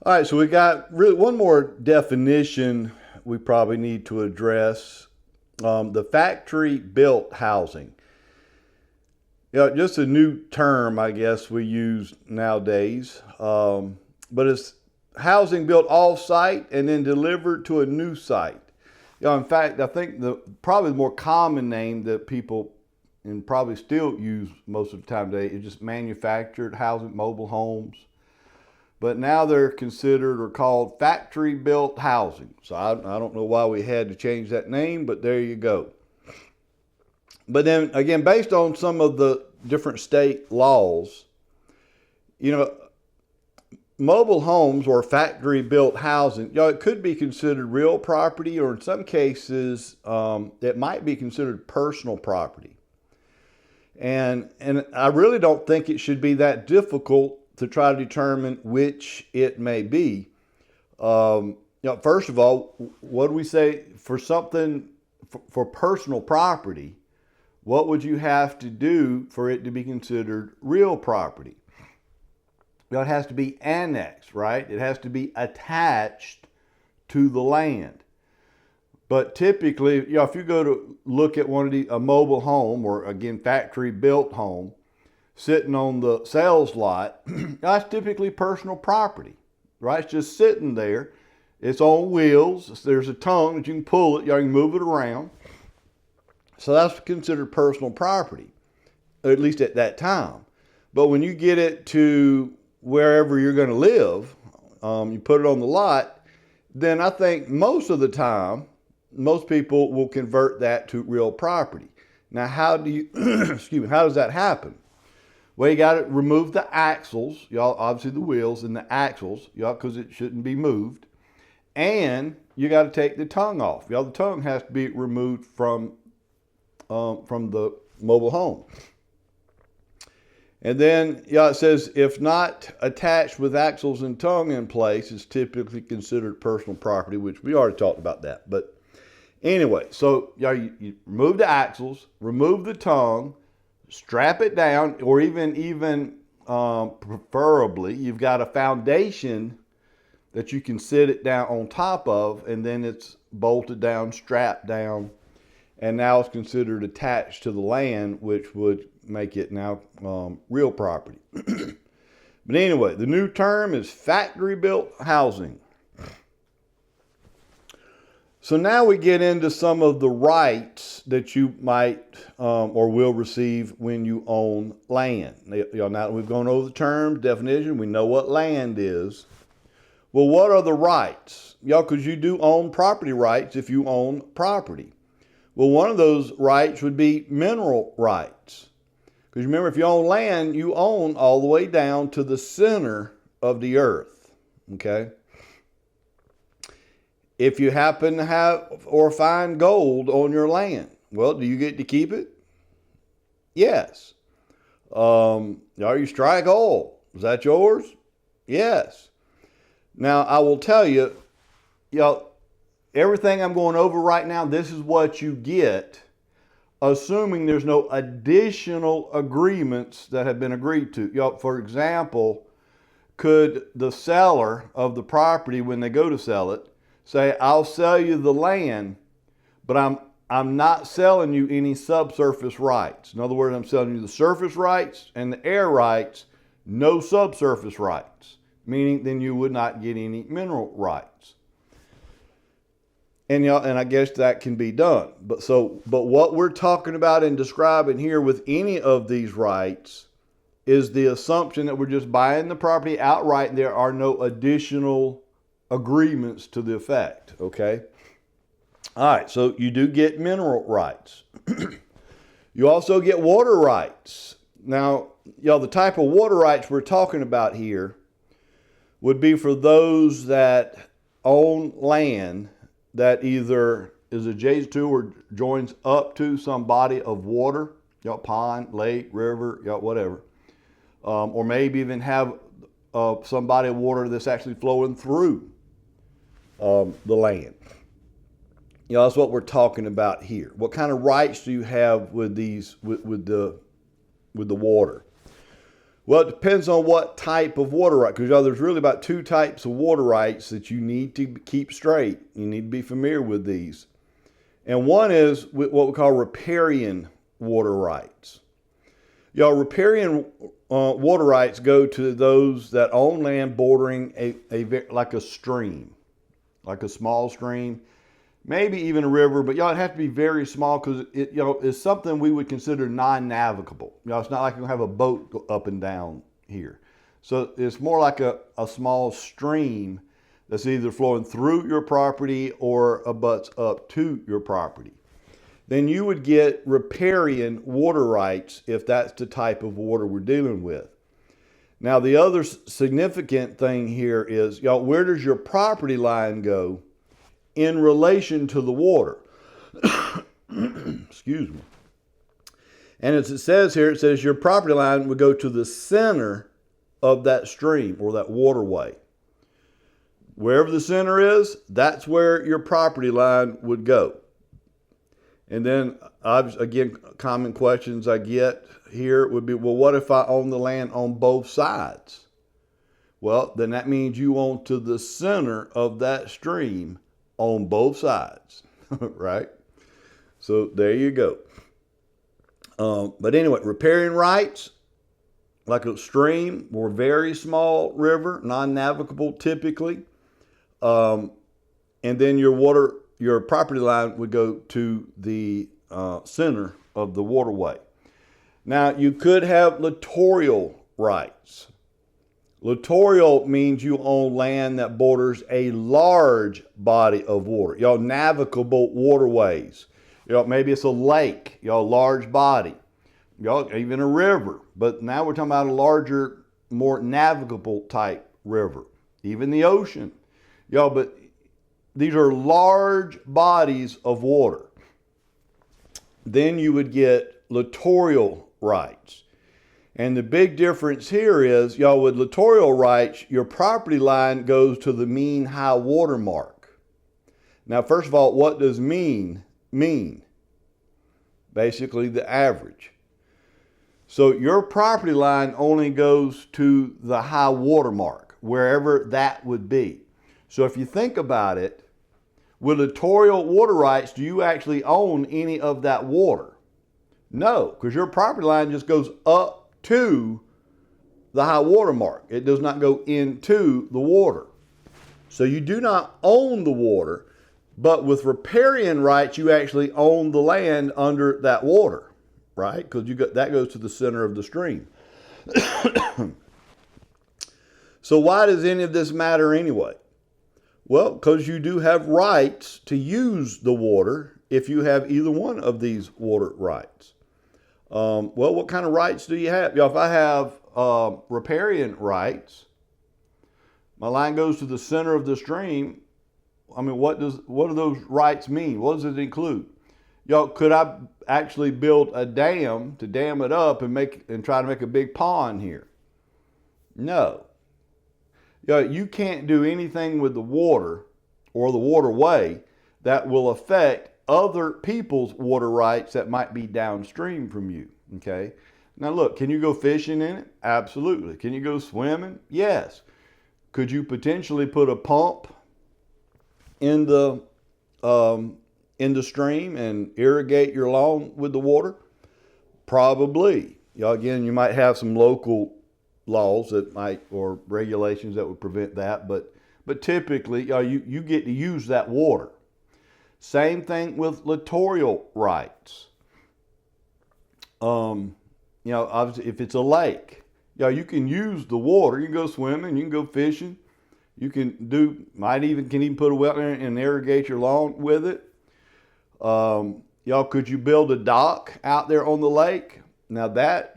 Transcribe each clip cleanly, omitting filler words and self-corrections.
All right, so we got really one more definition we probably need to address. The factory built housing. Just a new term, I guess, we use nowadays. But it's housing built off-site and then delivered to a new site. In fact, I think probably the more common name that people and probably still use most of the time today is just manufactured housing, mobile homes. But now they're considered or called factory built housing. So I don't know why we had to change that name, but there you go. But then again, based on some of the different state laws, mobile homes or factory built housing, it could be considered real property, or in some cases, it might be considered personal property. And I really don't think it should be that difficult to try to determine which it may be. First of all, what do we say for something for personal property? What would you have to do for it to be considered real property? It has to be annexed, right? It has to be attached to the land. But typically, if you go to look at a mobile home, or again, factory built home, sitting on the sales lot, that's typically personal property, right? It's just sitting there. It's on wheels. There's a tongue that you can pull it. You can move it around. So that's considered personal property, at least at that time. But when you get it to wherever you're going to live, you put it on the lot, then I think most of the time, most people will convert that to real property. Now, how do you, how does that happen? Well, you got to remove the axles, obviously the wheels and the axles, because it shouldn't be moved. And you got to take the tongue off. The tongue has to be removed from the mobile home. And then, it says, if not attached with axles and tongue in place, is typically considered personal property, which we already talked about that. But anyway, so you remove the axles, remove the tongue, strap it down, or even preferably, you've got a foundation that you can sit it down on top of, and then it's bolted down, strapped down, and now it's considered attached to the land, which would make it now real property. But anyway, the new term is factory built housing. So now we get into some of the rights that you might or will receive when you own land. Now that we've gone over the terms, definition, we know what land is. Well, what are the rights? Because you do own property rights if you own property. Well, one of those rights would be mineral rights. Because remember, if you own land, you own all the way down to the center of the earth. Okay? If you happen to have or find gold on your land, well, do you get to keep it? Yes. You strike oil. Is that yours? Yes. Now, I will tell you, everything I'm going over right now, this is what you get, assuming there's no additional agreements that have been agreed to. For example, could the seller of the property, when they go to sell it, say, I'll sell you the land, but I'm not selling you any subsurface rights. In other words, I'm selling you the surface rights and the air rights, no subsurface rights, meaning then you would not get any mineral rights. And I guess that can be done. But what we're talking about and describing here with any of these rights is the assumption that we're just buying the property outright and there are no additional agreements to the effect, okay? All right, so you do get mineral rights. You also get water rights. Now, the type of water rights we're talking about here would be for those that own land that either is adjacent to or joins up to some body of water, pond, lake, river, whatever. Or maybe even have some body of water that's actually flowing through the land. That's what we're talking about here. What kind of rights do you have with these, with the water? Well, it depends on what type of water right, because there's really about two types of water rights that you need to keep straight. You need to be familiar with these. And one is what we call riparian water rights. Riparian water rights go to those that own land bordering like a stream, like a small stream, maybe even a river, but it'd have to be very small because it's something we would consider non-navigable. It's not like you have a boat go up and down here. So it's more like a small stream that's either flowing through your property or abuts up to your property. Then you would get riparian water rights if that's the type of water we're dealing with. Now, the other significant thing here is, where does your property line go in relation to the water? Excuse me. And as it says here, it says your property line would go to the center of that stream or that waterway. Wherever the center is, that's where your property line would go. And then, again, common questions I get here would be, well, what if I own the land on both sides? Well, then that means you own to the center of that stream on both sides, right? So there you go. But anyway, riparian rights, like a stream or very small river, non-navigable typically. And then your property line would go to the center of the waterway. Now, you could have littoral rights. Littoral means you own land that borders a large body of water. Navigable waterways. Maybe it's a lake, large body. Even a river. But now we're talking about a larger, more navigable type river. Even the ocean. But these are large bodies of water. Then you would get littoral rights. And the big difference here is, with littoral rights, your property line goes to the mean high water mark. Now, first of all, what does mean? Basically the average. So your property line only goes to the high water mark, wherever that would be. So if you think about it, with littoral water rights, do you actually own any of that water? No, because your property line just goes up to the high water mark. It does not go into the water. So you do not own the water, but with riparian rights, you actually own the land under that water, right? Because that goes to the center of the stream. So why does any of this matter anyway? Well, because you do have rights to use the water if you have either one of these water rights. Well, what kind of rights do you have? If I have riparian rights, my line goes to the center of the stream. What do those rights mean? What does it include? Could I actually build a dam to dam it up and try to make a big pond here? No. You can't do anything with the water or the waterway that will affect other people's water rights that might be downstream from you, okay? Now look, can you go fishing in it? Absolutely. Can you go swimming? Yes. Could you potentially put a pump in the stream and irrigate your lawn with the water? Probably. Again, you might have some local laws or regulations that would prevent that, but typically you get to use that water. Same thing with littoral rights. Obviously, if it's a lake, you can use the water. You can go swimming, you can go fishing, you can even put a well in and irrigate your lawn with it. Could you build a dock out there on the lake? Now that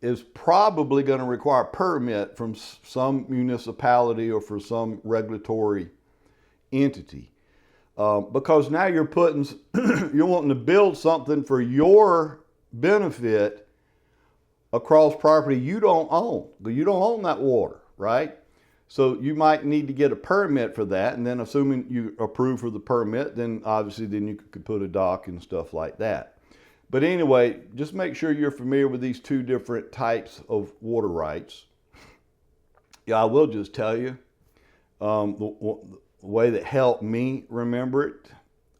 is probably going to require a permit from some municipality or for some regulatory entity. Because now you're wanting to build something for your benefit across property you don't own. You don't own that water, right? So you might need to get a permit for that, and then assuming you approve for the permit, then obviously you could put a dock and stuff like that. But anyway, just make sure you're familiar with these two different types of water rights. Yeah, I will just tell you the way that helped me remember it.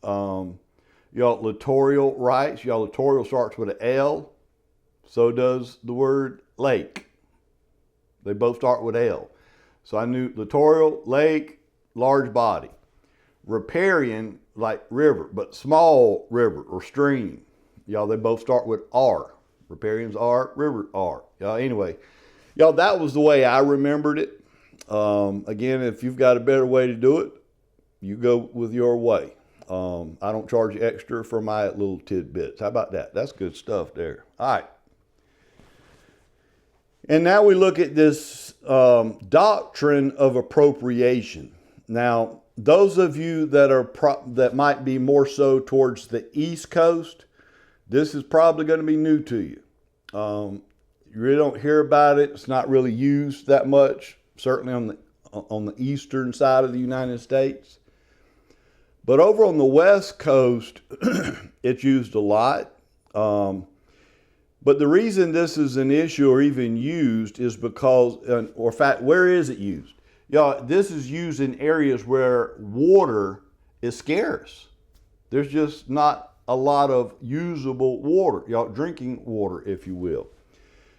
Y'all, littoral rights. Y'all, littoral starts with an L. So does the word lake. They both start with L. So I knew littoral, lake, large body. Riparian, like river, but small river or stream. Y'all, they both start with R. Riparian's R, river R. Y'all, anyway, y'all, that was the way I remembered it. Again, if you've got a better way to do it, you go with your way. I don't charge you extra for my little tidbits. How about that? That's good stuff there. All right. And now we look at this doctrine of appropriation. Now, those of you that might be more so towards the East Coast, this is probably going to be new to you. You really don't hear about it. It's not really used that much, certainly on the eastern side of the United States. But over on the West Coast, it's used a lot. But the reason this is an issue or even used is because, or in fact, where is it used? This is used in areas where water is scarce. There's just not a lot of usable water, drinking water, if you will.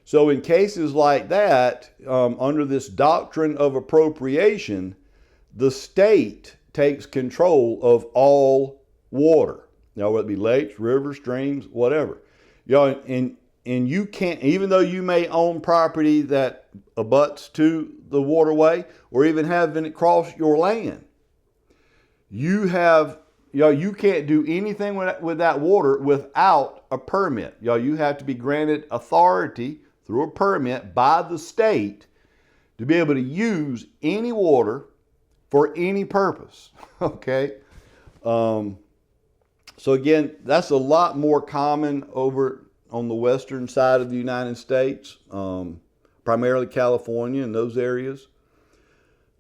So in cases like that, under this doctrine of appropriation, the state takes control of all water. Whether it be lakes, rivers, streams, whatever. And you can't, even though you may own property that abuts to the waterway or even having it cross your land, you can't do anything with that water without a permit. You have to be granted authority through a permit by the state to be able to use any water for any purpose. Okay. So again, that's a lot more common over on the western side of the United States, primarily California and those areas.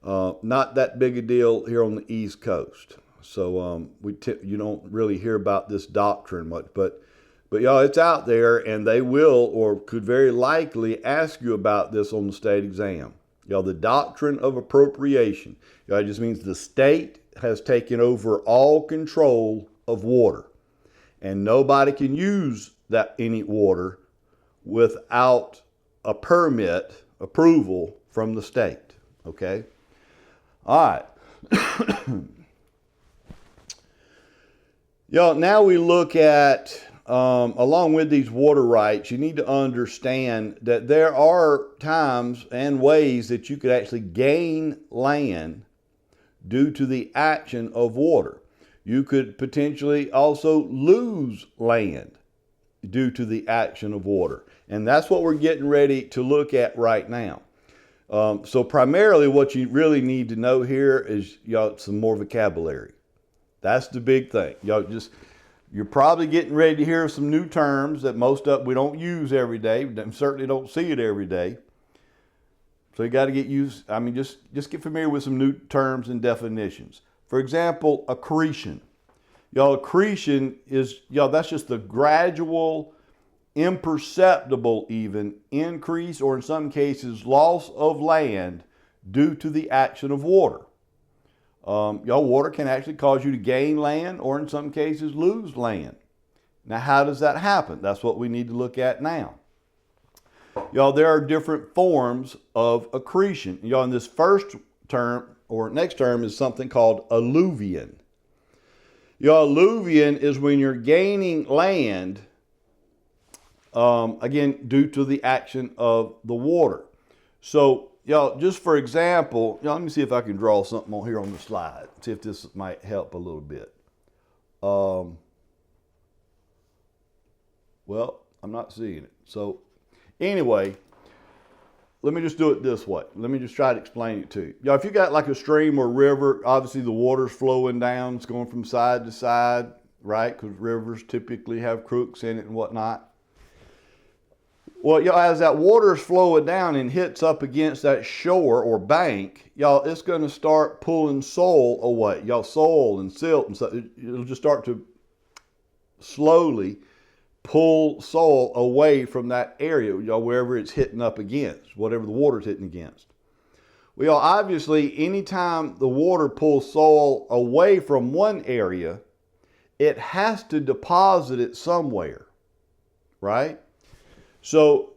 Not that big a deal here on the East Coast. So you don't really hear about this doctrine much, but y'all, it's out there, and they will or could very likely ask you about this on the state exam. The doctrine of appropriation. It just means the state has taken over all control of water, and nobody can use any water without a permit approval from the state. Okay. All right. Now we look at, along with these water rights, you need to understand that there are times and ways that you could actually gain land due to the action of water. You could potentially also lose land due to the action of water. And that's what we're getting ready to look at right now. So primarily what you really need to know here is some more vocabulary. That's the big thing. You're probably getting ready to hear some new terms that most of we don't use every day. We certainly don't see it every day. So you got to get used. Just get familiar with some new terms and definitions. For example, accretion. Accretion is, that's just the gradual, imperceptible even increase, or in some cases, loss of land due to the action of water. Water can actually cause you to gain land or in some cases lose land. Now, how does that happen? That's what we need to look at now. There are different forms of accretion. In this first term or next term is something called alluvion. Alluvion is when you're gaining land, again, due to the action of the water. So, just for example, let me see if I can draw something on here on the slide. See if this might help a little bit. Well, I'm not seeing it. So, anyway, let me just do it this way. Let me just try to explain it to you. If you got like a stream or river, obviously the water's flowing down. It's going from side to side, right? Because rivers typically have crooks in it and whatnot. Well, as that water is flowing down and hits up against that shore or bank, it's going to start pulling soil away. Soil and silt and stuff. It'll just start to slowly pull soil away from that area, wherever it's hitting up against, whatever the water's hitting against. Well, obviously, anytime the water pulls soil away from one area, it has to deposit it somewhere, right? So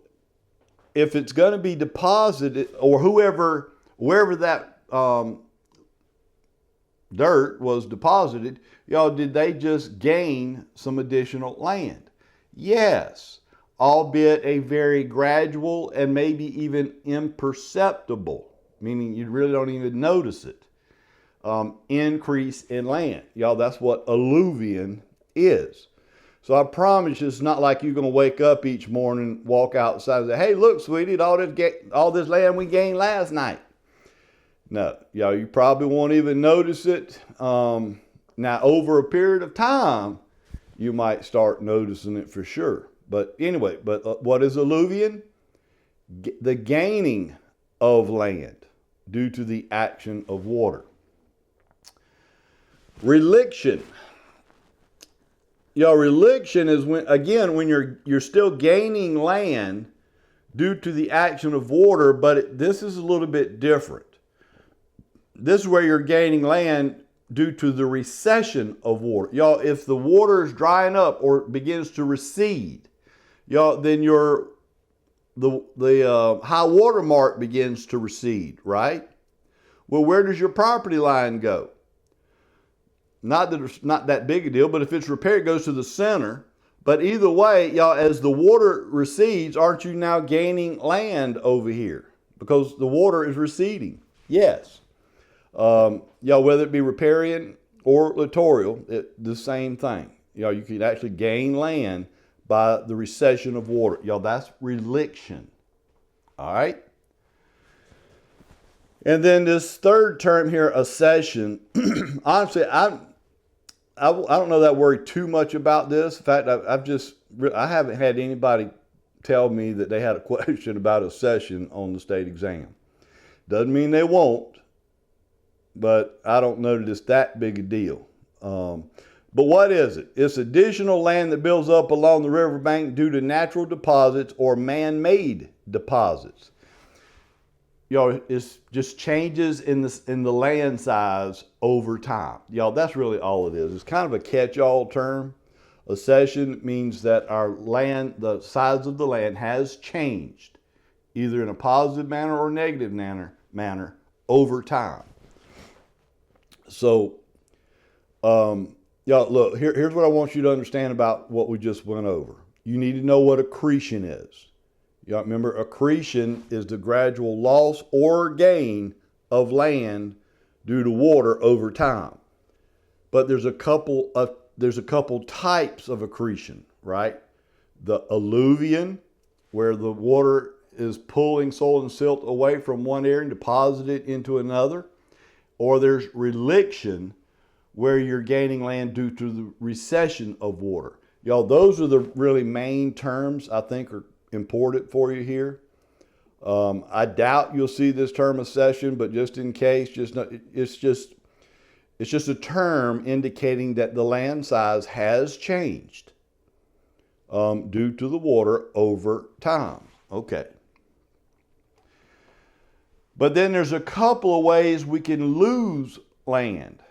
if it's going to be deposited, or wherever that dirt was deposited, did they just gain some additional land? Yes, albeit a very gradual and maybe even imperceptible, meaning you really don't even notice it, increase in land. That's what alluvion is. So I promise you, it's not like you're going to wake up each morning, walk outside and say, hey, look, sweetie, all this land we gained last night. No, you probably won't even notice it. Now, over a period of time, you might start noticing it for sure. But anyway, what is alluvion? The gaining of land due to the action of water. Reliction. Reliction is when you're still gaining land due to the action of water, but this is a little bit different. This is where you're gaining land due to the recession of water. If the water is drying up or begins to recede, then the high water mark begins to recede, right? Well, where does your property line go? Not that it's not that big a deal, but if it's repaired, it goes to the center. But either way, as the water recedes, aren't you now gaining land over here? Because the water is receding. Yes. Whether it be riparian or littoral, the same thing. You can actually gain land by the recession of water. That's reliction. All right. And then this third term here, accession. Honestly, I don't know that worry too much about this. In fact, I haven't had anybody tell me that they had a question about accession on the state exam. Doesn't mean they won't, but I don't know that it's that big a deal. But what is it? It's additional land that builds up along the riverbank due to natural deposits or man-made deposits. It's just changes in the land size over time. That's really all it is. It's kind of a catch-all term. Accession means that our land, the size of the land has changed, either in a positive manner or negative manner over time. So, look, here's what I want you to understand about what we just went over. You need to know what accretion is. Remember, accretion is the gradual loss or gain of land due to water over time. But there's a couple types of accretion, right? The alluvion, where the water is pulling soil and silt away from one area and deposit it into another. Or there's reliction, where you're gaining land due to the recession of water. Those are the really main terms I think are important for you here. I doubt you'll see this term accession, but just in case, it's just a term indicating that the land size has changed due to the water over time. Okay. But then there's a couple of ways we can lose land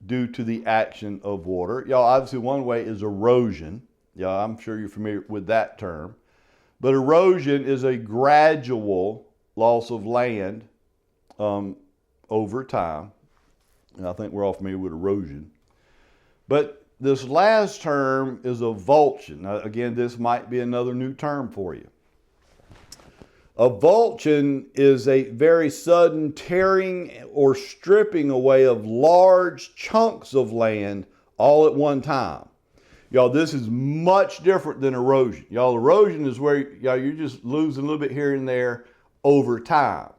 due to the action of water. Obviously one way is erosion. I'm sure you're familiar with that term. But erosion is a gradual loss of land over time. And I think we're all familiar with erosion. But this last term is avulsion. Now, again, this might be another new term for you. Avulsion is a very sudden tearing or stripping away of large chunks of land all at one time. This is much different than erosion. Erosion is where you're just losing a little bit here and there over time.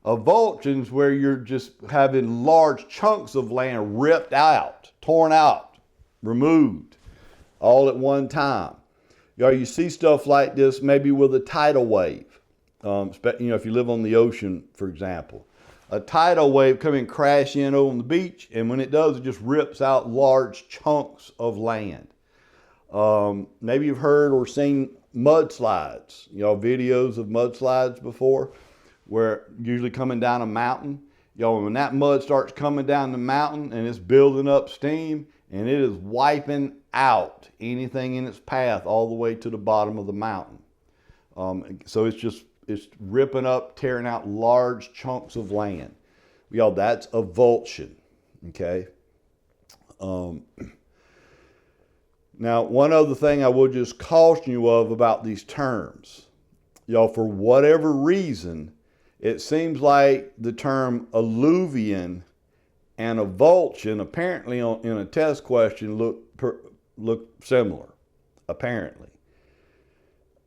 Avulsion is where you're just having large chunks of land ripped out, torn out, removed, all at one time. You see stuff like this maybe with a tidal wave. If you live on the ocean, for example. A tidal wave coming crash in on the beach, and when it does, it just rips out large chunks of land. Maybe you've heard or seen mudslides, videos of mudslides before, where usually coming down a mountain. When that mud starts coming down the mountain and it's building up steam and it is wiping out anything in its path all the way to the bottom of the mountain. So it's ripping up, tearing out large chunks of land. That's avulsion, okay? Now, one other thing I will just caution you of about these terms. For whatever reason, it seems like the term alluvion and avulsion apparently in a test question look similar, apparently.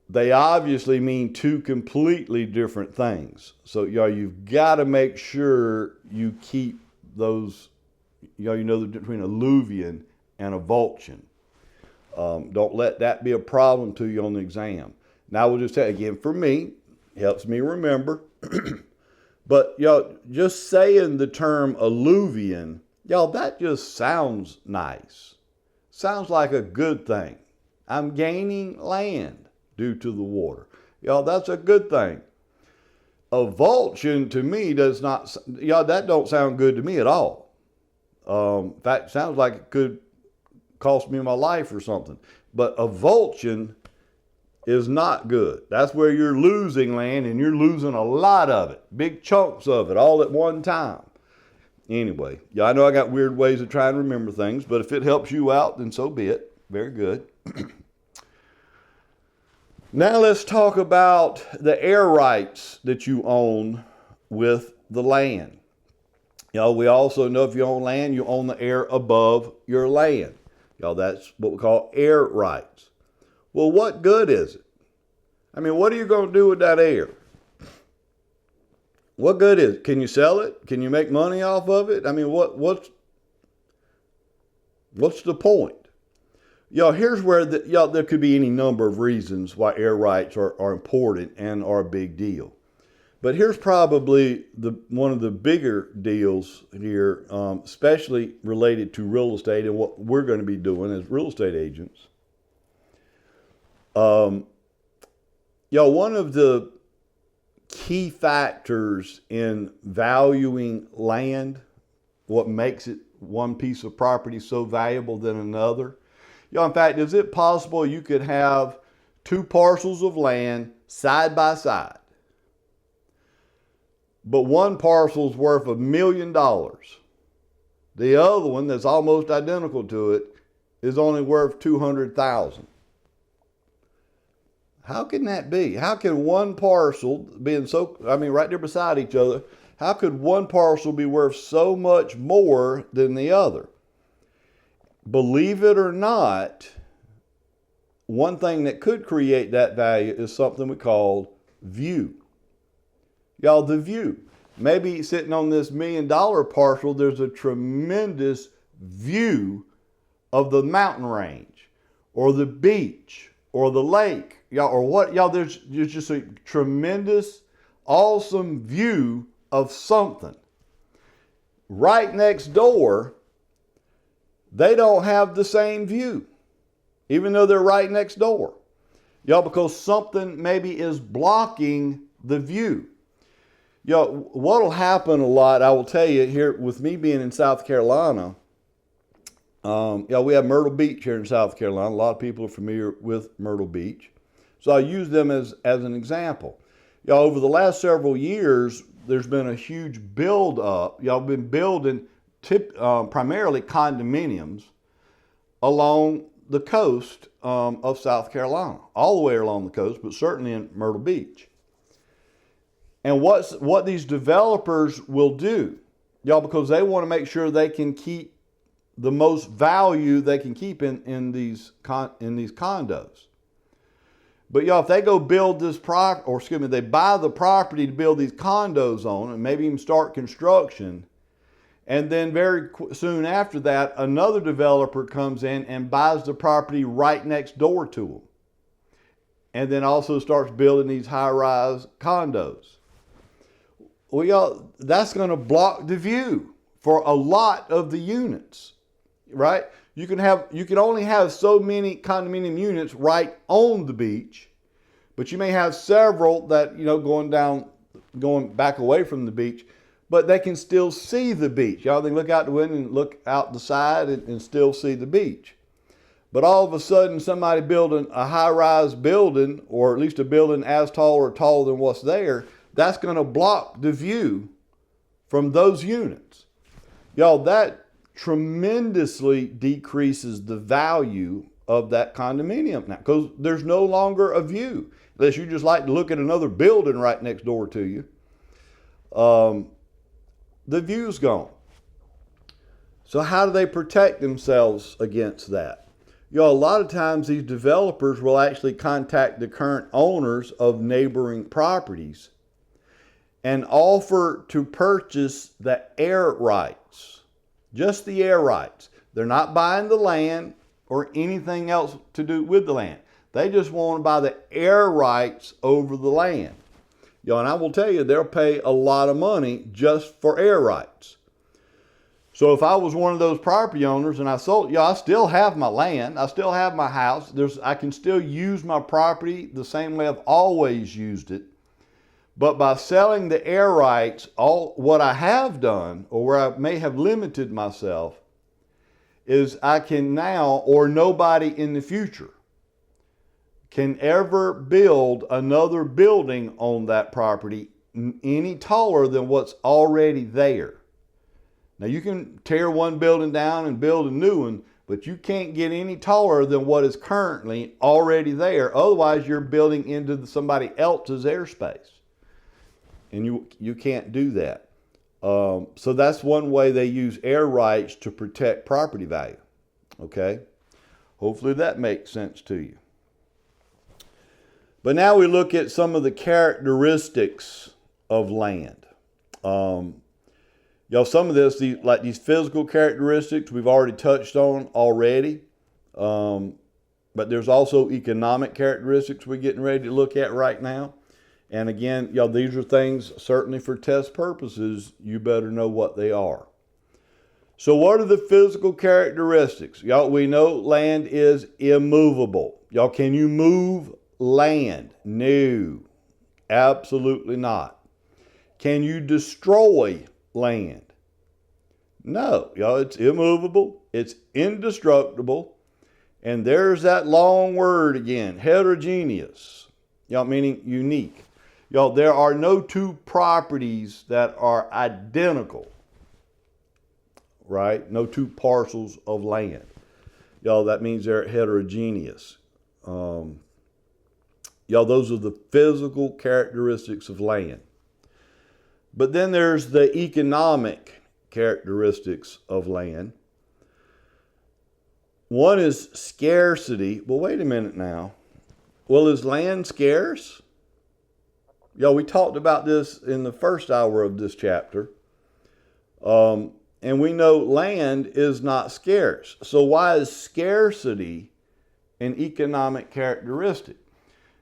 They obviously mean two completely different things. So you've got to make sure you keep those, the difference between alluvion and avulsion. Don't let that be a problem to you on the exam. Now I will just tell you again, for me, it helps me remember. But just saying the term alluvion, that just sounds nice. Sounds like a good thing. I'm gaining land due to the water. That's a good thing. Avulsion to me does not, that don't sound good to me at all. In fact, it sounds like it could cost me my life or something. But avulsion is not good. That's where you're losing land and you're losing a lot of it, big chunks of it all at one time. Anyway, I know I got weird ways of trying to remember things, but if it helps you out, then so be it. Very good. Now let's talk about the air rights that you own with the land. We also know if you own land, you own the air above your land. That's what we call air rights. Well, what good is it? I mean, what are you going to do with that air? What good is it? Can you sell it? Can you make money off of it? I mean, what's the point? Here's where there could be any number of reasons why air rights are important and are a big deal. But here's probably one of the bigger deals here, especially related to real estate and what we're going to be doing as real estate agents. One of the key factors in valuing land, what makes it one piece of property so valuable than another. In fact, is it possible you could have two parcels of land side by side, but one parcel's worth $1 million. The other one that's almost identical to it is only worth $200,000. How can that be? How can one parcel being right there beside each other, how could one parcel be worth so much more than the other? Believe it or not, one thing that could create that value is something we call view. The view. Maybe sitting on this $1 million parcel, there's a tremendous view of the mountain range or the beach or the lake. There's just a tremendous, awesome view of something. Right next door, they don't have the same view, even though they're right next door. Because something maybe is blocking the view. What'll happen a lot, I will tell you here, with me being in South Carolina, we have Myrtle Beach here in South Carolina. A lot of people are familiar with Myrtle Beach. So I use them as an example. Over the last several years, there's been a huge build up. I've been building primarily condominiums along the coast of South Carolina, all the way along the coast, but certainly in Myrtle Beach. And what these developers will do, because they want to make sure they can keep the most value they can keep in these condos. But if they go build this they buy the property to build these condos on, and maybe even start construction, and then very soon after that, another developer comes in and buys the property right next door to them, and then also starts building these high-rise condos. Well, that's going to block the view for a lot of the units. right? You can only have so many condominium units right on the beach, but you may have several that, going back away from the beach, but they can still see the beach. Y'all, they look out the window and look out the side and still see the beach. But all of a sudden, somebody building a high-rise building, or at least a building as tall or taller than what's there, that's going to block the view from those units. Y'all, that tremendously decreases the value of that condominium now, because there's no longer a view, unless you just like to look at another building right next door to you. The view's gone. So how do they protect themselves against that? A lot of times these developers will actually contact the current owners of neighboring properties and offer to purchase the air rights, just the air rights. They're not buying the land or anything else to do with the land. They just want to buy the air rights over the land. And I will tell you, they'll pay a lot of money just for air rights. So if I was one of those property owners and I sold, I still have my land, I still have my house, I can still use my property the same way I've always used it. But by selling the air rights, what I have done, or where I may have limited myself, is I can now, or nobody in the future, can ever build another building on that property any taller than what's already there. Now you can tear one building down and build a new one, but you can't get any taller than what is currently already there. Otherwise, you're building into somebody else's airspace. And you can't do that. So that's one way they use air rights to protect property value. Okay? Hopefully that makes sense to you. But now we look at some of the characteristics of land. Some of this, like these physical characteristics, we've already touched on already. But there's also economic characteristics we're getting ready to look at right now. And again, these are things, certainly for test purposes, you better know what they are. So what are the physical characteristics? We know land is immovable. Can you move land? No, absolutely not. Can you destroy land? No, it's immovable, it's indestructible, and there's that long word again, heterogeneous, meaning unique. There are no two properties that are identical, right? No two parcels of land. That means they're heterogeneous. Those are the physical characteristics of land. But then there's the economic characteristics of land. One is scarcity. Well, wait a minute now. Well, is land scarce? We talked about this in the first hour of this chapter. And we know land is not scarce. So why is scarcity an economic characteristic?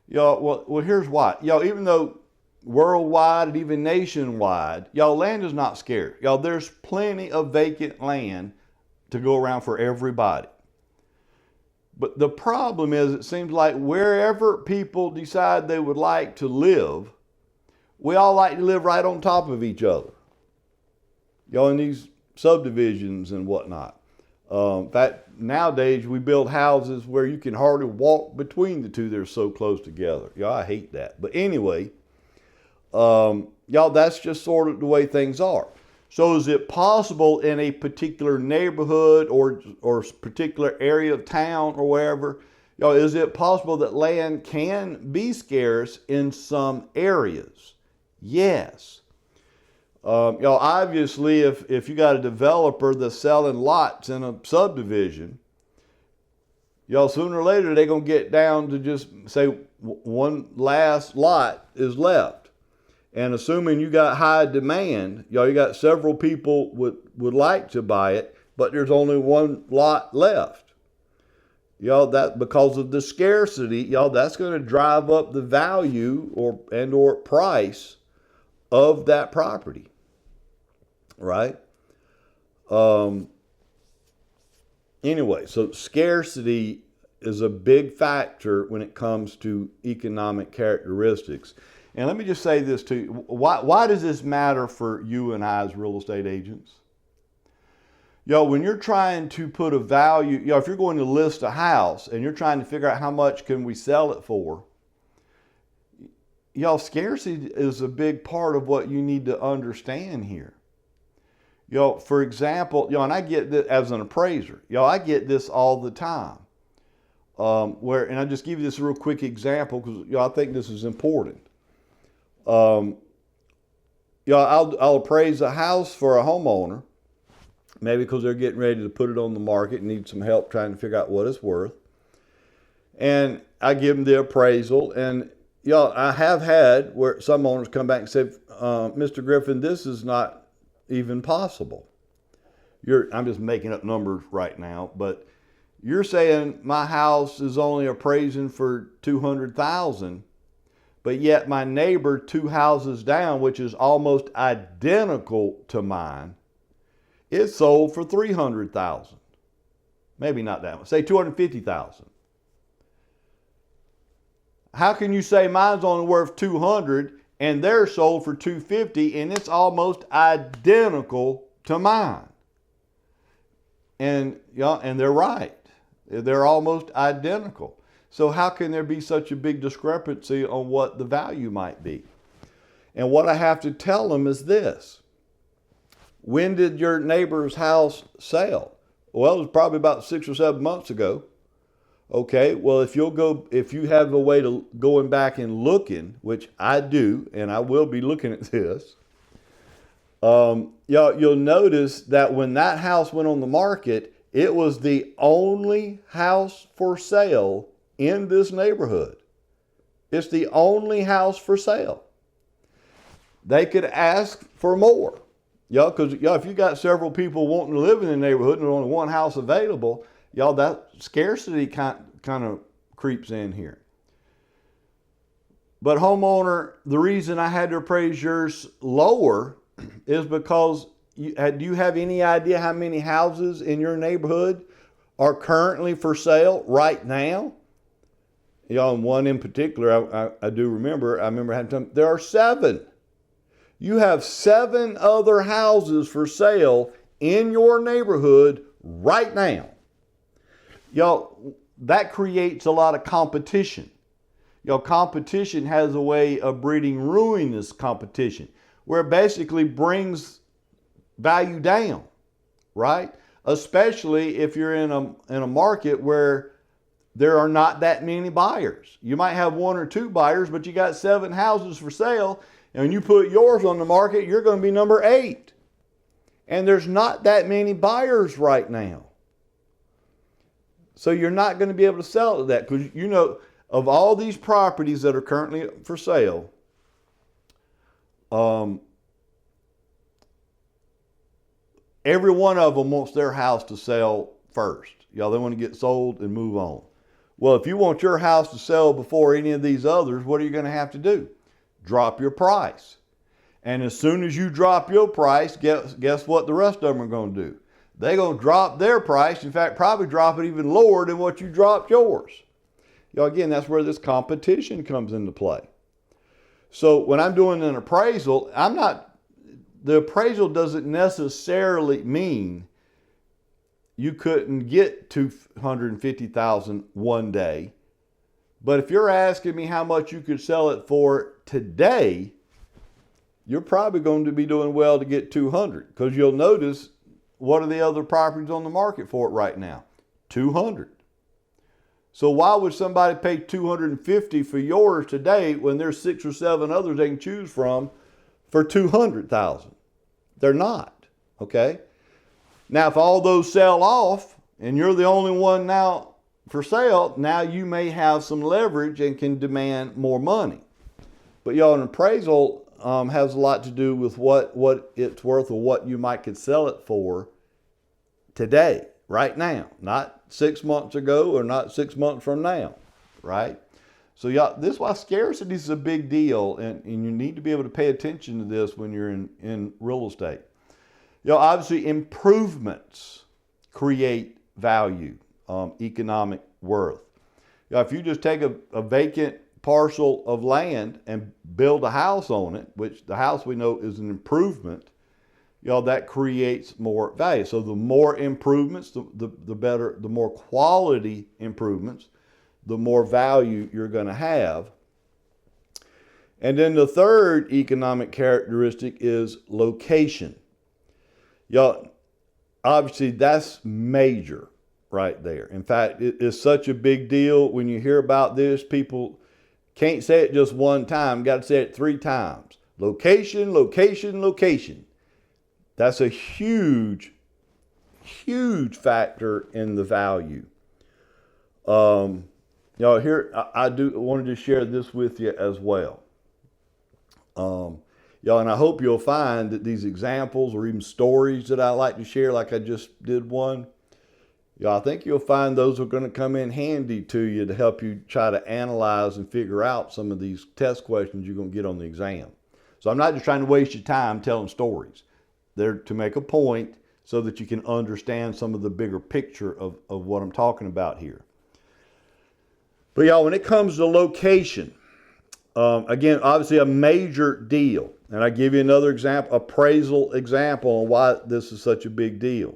Well, here's why. Even though worldwide and even nationwide, land is not scarce. There's plenty of vacant land to go around for everybody. But the problem is, it seems like wherever people decide they would like to live, we all like to live right on top of each other. In these subdivisions and whatnot. In fact, nowadays we build houses where you can hardly walk between the two. They're so close together. I hate that. But anyway, that's just sort of the way things are. So is it possible in a particular neighborhood or particular area of town or wherever, is it possible that land can be scarce in some areas? Yes. Obviously, if you got a developer that's selling lots in a subdivision, sooner or later they're going to get down to just say one last lot is left. And assuming you got high demand, you got several people would like to buy it, but there's only one lot left. That because of the scarcity, that's going to drive up the value or price of that property. Right? anyway, so scarcity is a big factor when it comes to economic characteristics. And let me just say this to you. Why does this matter for you and I as real estate agents? When you're trying to put a value, if you're going to list a house and you're trying to figure out how much can we sell it for, scarcity is a big part of what you need to understand here. For example, and I get this as an appraiser. I get this all the time. And I'll just give you this real quick example because I think this is important. I'll appraise a house for a homeowner, maybe because they're getting ready to put it on the market and need some help trying to figure out what it's worth. And I give them the appraisal. And I have had where some owners come back and say, Mr. Griffin, this is not even possible. I'm just making up numbers right now, but you're saying my house is only appraising for $200,000, but yet my neighbor 2 houses down, which is almost identical to mine, it sold for $300,000. Maybe not that much. Say $250,000. How can you say mine's only worth $200,000 and they're sold for $250,000 and it's almost identical to mine? And they're right. They're almost identical. So how can there be such a big discrepancy on what the value might be? And what I have to tell them is this. When did your neighbor's house sell? Well, it was probably about 6 or 7 months ago. Okay, well, if you have a way to going back and looking, which I do, and I will be looking at this, you'll notice that when that house went on the market, it was the only house for sale in this neighborhood. It's the only house for sale. They could ask for more. Because if you got several people wanting to live in the neighborhood and there's only one house available, that scarcity kind of creeps in here. But homeowner, the reason I had to appraise yours lower is because do you have any idea how many houses in your neighborhood are currently for sale right now? And one in particular, I do remember. I remember having time. There are 7. You have 7 other houses for sale in your neighborhood right now. That creates a lot of competition. Competition has a way of breeding ruinous competition, where it basically brings value down, right? Especially if you're in a market where there are not that many buyers. You might have 1 or 2 buyers, but you got 7 houses for sale, and when you put yours on the market, you're going to be number 8. And there's not that many buyers right now. So you're not going to be able to sell it at that because, of all these properties that are currently for sale, every one of them wants their house to sell first. They want to get sold and move on. Well, if you want your house to sell before any of these others, what are you going to have to do? Drop your price. And as soon as you drop your price, guess what the rest of them are going to do? They're going to drop their price. In fact, probably drop it even lower than what you dropped yours. Again, that's where this competition comes into play. So when I'm doing an appraisal, the appraisal doesn't necessarily mean you couldn't get $250,000 one day. But if you're asking me how much you could sell it for today, you're probably going to be doing well to get $200,000 because you'll notice what are the other properties on the market for it right now? $200,000. So why would somebody pay $250,000 for yours today when there's 6 or 7 others they can choose from for $200,000? They're not, okay? Now, if all those sell off and you're the only one now for sale, now you may have some leverage and can demand more money. But an appraisal has a lot to do with what it's worth or what you might could sell it for today, right now, not 6 months ago or not 6 months from now, right? So this is why scarcity is a big deal, and you need to be able to pay attention to this when you're in real estate. Obviously improvements create value, economic worth. If you just take a vacant parcel of land and build a house on it, which the house we know is an improvement, that creates more value. So the more improvements, the better, the more quality improvements, the more value you're going to have. And then the third economic characteristic is location. Obviously that's major right there. In fact, it's such a big deal. When you hear about this, people can't say it just one time, got to say it 3 times. Location, location, location. That's a huge, huge factor in the value. Here I wanted to share this with you as well. And I hope you'll find that these examples or even stories that I like to share, like I just did one, I think you'll find those are going to come in handy to you to help you try to analyze and figure out some of these test questions you're going to get on the exam. So I'm not just trying to waste your time telling stories. They're to make a point so that you can understand some of the bigger picture of what I'm talking about here. But when it comes to location, again, obviously a major deal. And I give you another example, appraisal example on why this is such a big deal.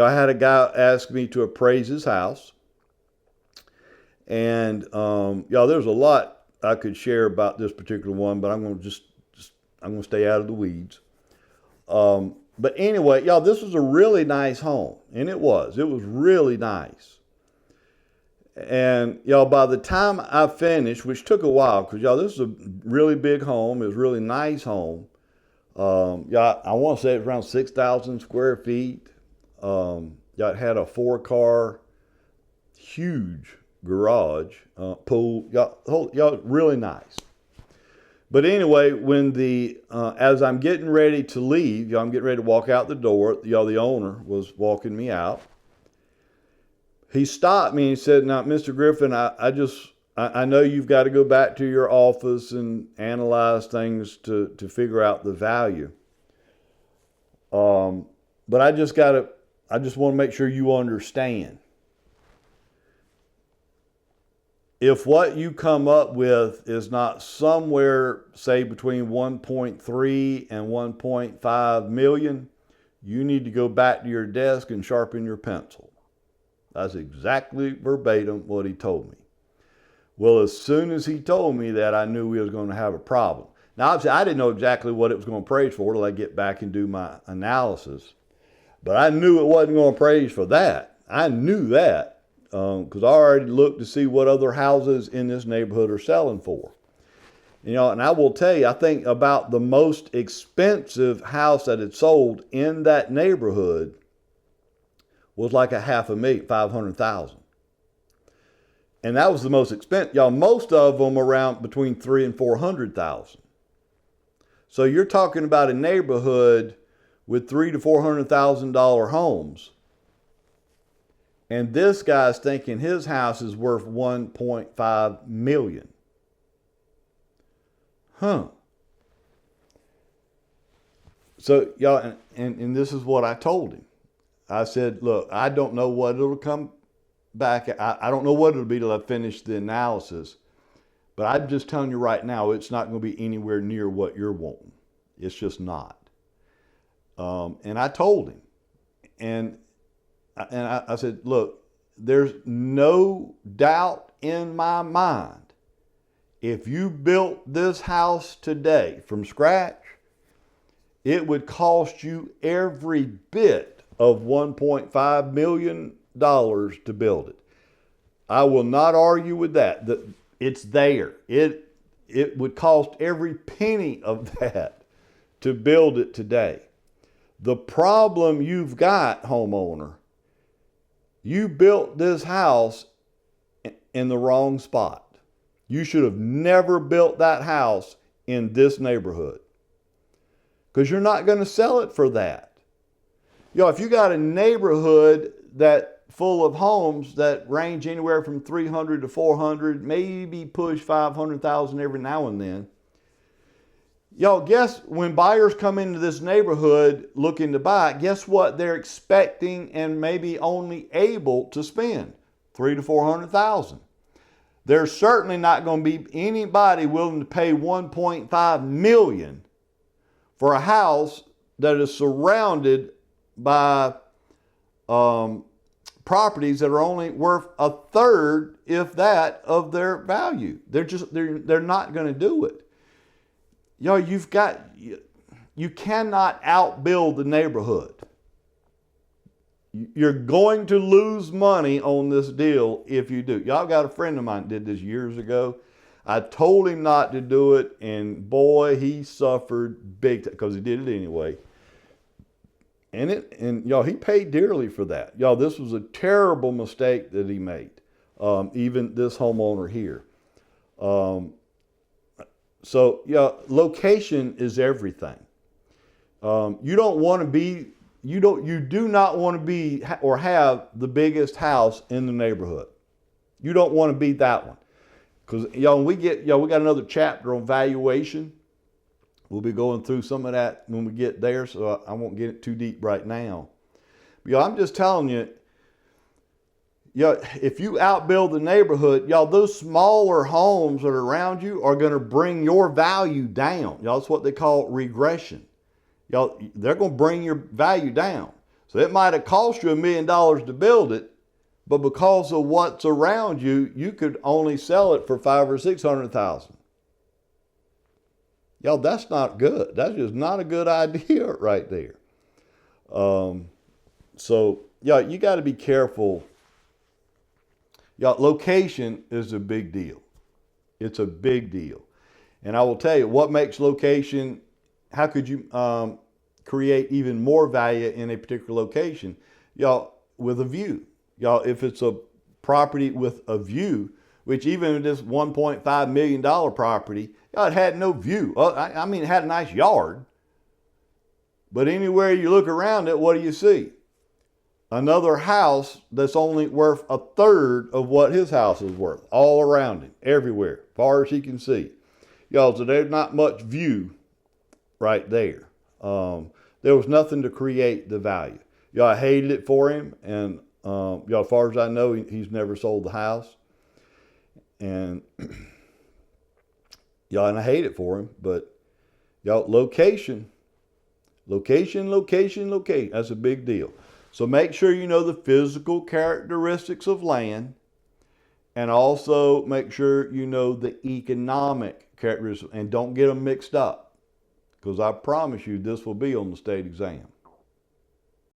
I had a guy ask me to appraise his house. And, there's a lot I could share about this particular one, but I'm going to stay out of the weeds. But anyway, this was a really nice home. And it was really nice. And, by the time I finished, which took a while, because, this is a really big home. It was a really nice home. I want to say it's around 6,000 square feet. It had a 4-car, huge garage, pool. Really nice. But anyway, when as I'm getting ready to leave, I'm getting ready to walk out the door, the owner was walking me out. He stopped me and he said, "Now, Mr. Griffin, I know you've got to go back to your office and analyze things to figure out the value. But I just want to make sure you understand. If what you come up with is not somewhere, say, between 1.3 and 1.5 million, you need to go back to your desk and sharpen your pencil." That's exactly verbatim what he told me. Well, as soon as he told me that, I knew we was going to have a problem. Now, obviously, I didn't know exactly what it was going to appraise for till I get back and do my analysis. But I knew it wasn't going to appraise for that. I knew that because I already looked to see what other houses in this neighborhood are selling for. And I will tell you, I think about the most expensive house that had sold in that neighborhood was like $500,000, $500,000. And that was the most expensive. Most of them around between $300,000 and $400,000. So you're talking about a neighborhood with $300,000 to $400,000 homes. And this guy's thinking his house is worth $1.5 million. So, and this is what I told him. I said, look, I don't know what it'll come back. I don't know what it'll be till I finish the analysis. But I'm just telling you right now, it's not going to be anywhere near what you're wanting. It's just not. And I told him. And I said, look, there's no doubt in my mind, if you built this house today from scratch, it would cost you every bit of $1.5 million to build it. I will not argue with that. It's there. It would cost every penny of that to build it today. The problem you've got, homeowner, you built this house in the wrong spot. You should have never built that house in this neighborhood because you're not going to sell it for that. If you got a neighborhood that full of homes that range anywhere from 300 to 400, maybe push 500,000 every now and then, Y'all, guess when buyers come into this neighborhood looking to buy, guess what they're expecting and maybe only able to spend? $300,000 to $400,000. There's certainly not going to be anybody willing to pay $1.5 million for a house that is surrounded by properties that are only worth a third, if that, of their value. They're not going to do it. You cannot outbuild the neighborhood. You're going to lose money on this deal if you do. Y'all got a friend of mine did this years ago. I told him not to do it, and boy, he suffered big time because he did it anyway. And y'all, he paid dearly for that. Y'all, this was a terrible mistake that he made. Even this homeowner here. So, yeah, location is everything. You do not want to be or have the biggest house in the neighborhood. You don't want to be that one. Because, we got another chapter on valuation. We'll be going through some of that when we get there, so I won't get it too deep right now. But, I'm just telling you, if you outbuild the neighborhood, those smaller homes that are around you are going to bring your value down. That's what they call regression. They're going to bring your value down. So it might have cost you $1 million to build it, but because of what's around you, you could only sell it for $500,000 or $600,000. That's not good. That's just not a good idea right there. So you got to be careful. Location is a big deal. It's a big deal. And I will tell you what makes location, how could you create even more value in a particular location? With a view. If it's a property with a view, which even in this $1.5 million property, it had no view. It had a nice yard. But anywhere you look around it, what do you see? Another house that's only worth a third of what his house is worth, all around him, everywhere, far as he can see. So there's not much view right there. There was nothing to create the value. I hated it for him, and as far as I know, he's never sold the house. And and I hate it for him, but location. That's a big deal. So make sure you know the physical characteristics of land, and also make sure you know the economic characteristics, and don't get them mixed up, because I promise you this will be on the state exam.